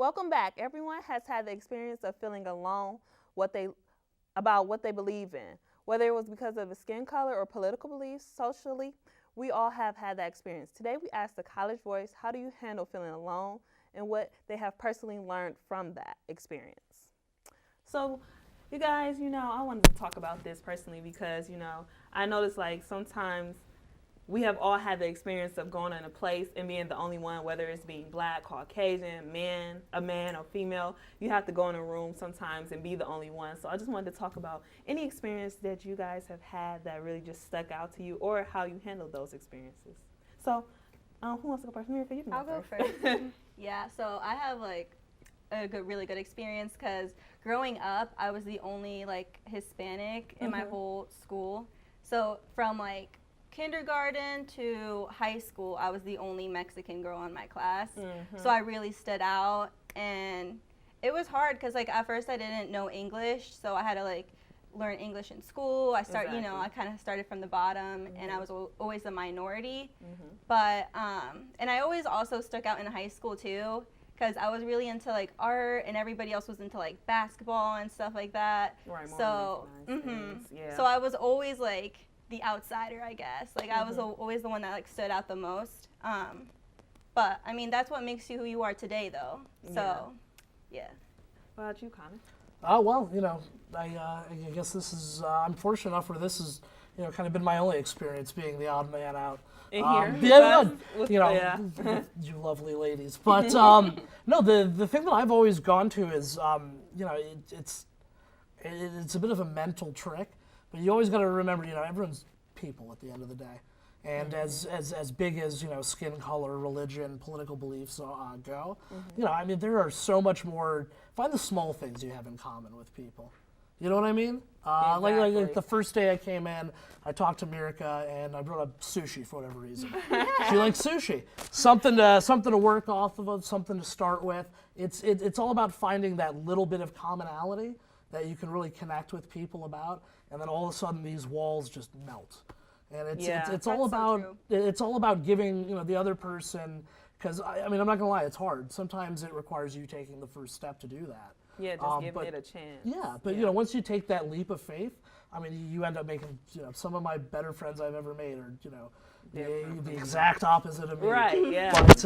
Welcome back. Everyone has had the experience of feeling alone about what they believe in. Whether it was because of a skin color or political beliefs, socially, we all have had that experience. Today we asked the college voice, how do you handle feeling alone and what they have personally learned from that experience. So, you guys, I wanted to talk about this personally because, I noticed like sometimes we have all had the experience of going in a place and being the only one, whether it's being black, Caucasian, a man or female. You have to go in a room sometimes and be the only one. So I just wanted to talk about any experience that you guys have had that really just stuck out to you or how you handled those experiences. So who wants to go first? Miracle, you can I'll go first. Yeah, so I have like a really good experience because growing up, I was the only like Hispanic in my whole school. So from like kindergarten to high school, I was the only Mexican girl in my class. So I really stood out, and it was hard because like at first I didn't know English, so I had to like learn English in school. I kind of started from the bottom, and I was always a minority. But and I always also stuck out in high school too, because I was really into like art, and everybody else was into like basketball and stuff like that. Right, so yeah. So I was always like the outsider, I guess. Like I was always the one that like stood out the most. But I mean, that's what makes you who you are today, though. So, yeah. What about you, Connor? Well, I guess this is, I'm fortunate enough where this is, kind of been my only experience being the odd man out. In here? You lovely ladies. But, no, the thing that I've always gone to is, it's a bit of a mental trick, but you always got to remember, everyone's people at the end of the day. And as big as, skin color, religion, political beliefs go, there are so much more. Find the small things you have in common with people. You know what I mean? Exactly. Like the first day I came in, I talked to Mirka and I brought up sushi for whatever reason. She likes sushi. Something to work off of, something to start with. It's all about finding that little bit of commonality that you can really connect with people about, and then all of a sudden these walls just melt. And it's all about giving the other person, because I'm not gonna lie, it's hard. Sometimes it requires you taking the first step to do that. Yeah, just giving it a chance. Yeah, but once you take that leap of faith, you end up making some of my better friends I've ever made are the exact opposite of me. Right. Yeah. But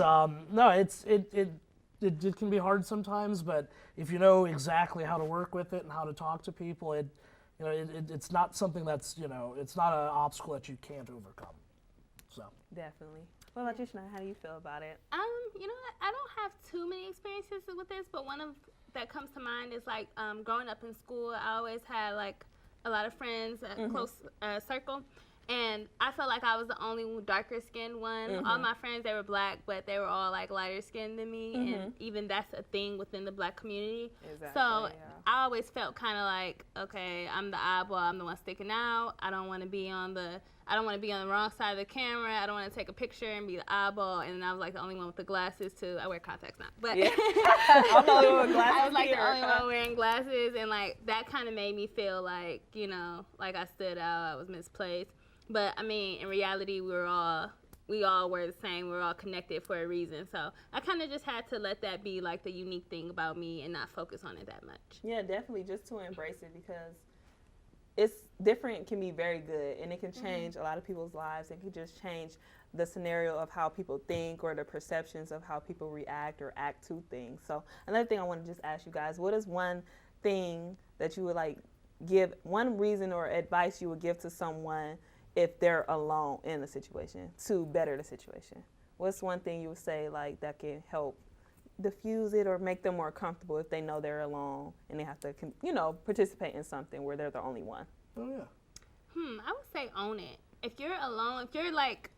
no, it can be hard sometimes, but if you know exactly how to work with it and how to talk to people, it's not something that's, it's not an obstacle that you can't overcome. So. Definitely. What about you, Shania? How do you feel about it? You know what? I don't have too many experiences with this, but one of that comes to mind is like growing up in school. I always had like a lot of friends, a close circle, and I felt like I was the only darker skinned one. All my friends, they were black, but they were all like lighter skinned than me, and even that's a thing within the black community. Exactly, so I always felt kind of like, okay, I'm the oddball, I'm the one sticking out. I don't want to be on the wrong side of the camera. I don't want to take a picture and be the eyeball. And I was like the only one with the glasses too. I wear contacts now, but I'm the only one with glasses. I was like the only one wearing glasses, and like that kind of made me feel like like I stood out. I was misplaced. But I mean, in reality, we all were the same. We were all connected for a reason. So I kind of just had to let that be like the unique thing about me and not focus on it that much. Yeah, definitely, just to embrace it, because it's different can be very good, and it can change a lot of people's lives. It can just change the scenario of how people think or the perceptions of how people react or act to things. So another thing I want to just ask you guys, what is one thing that you would like give, one reason or advice you would give to someone if they're alone in a situation to better the situation? What's one thing you would say like that can help diffuse it or make them more comfortable if they know they're alone and they have to, participate in something where they're the only one? Oh yeah. I would say own it. If you're alone, if you're like,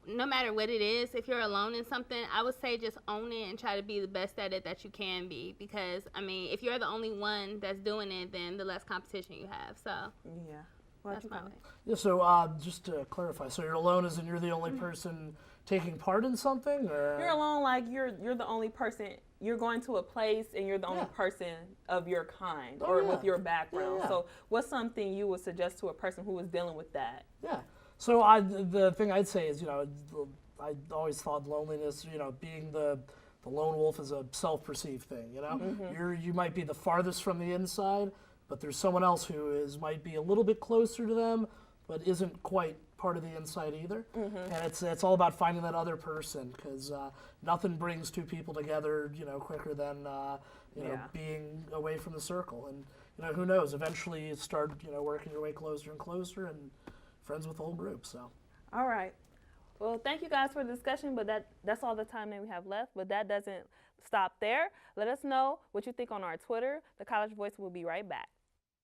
no matter what it is, if you're alone in something, I would say just own it and try to be the best at it that you can be. Because if you're the only one that's doing it, then the less competition you have. So yeah. That's my way. Yeah, so just to clarify, so you're alone as in you're the only person taking part in something? Or? You're alone like you're the only person, you're going to a place and you're the only person of your kind or with your background. So what's something you would suggest to a person who is dealing with that? Yeah, so the thing I'd say is, I always thought loneliness, being the the lone wolf is a self-perceived thing, you know? You might be the farthest from the inside, but there's someone else who might be a little bit closer to them, but isn't quite part of the inside either. And it's all about finding that other person, because nothing brings two people together, you know, quicker than you know, being away from the circle. And you know, who knows? Eventually, you start, you know, working your way closer and closer, and friends with the whole group. So. All right. Well, thank you guys for the discussion, but that's all the time that we have left. But that doesn't stop there. Let us know what you think on our Twitter. The College Voice will be right back.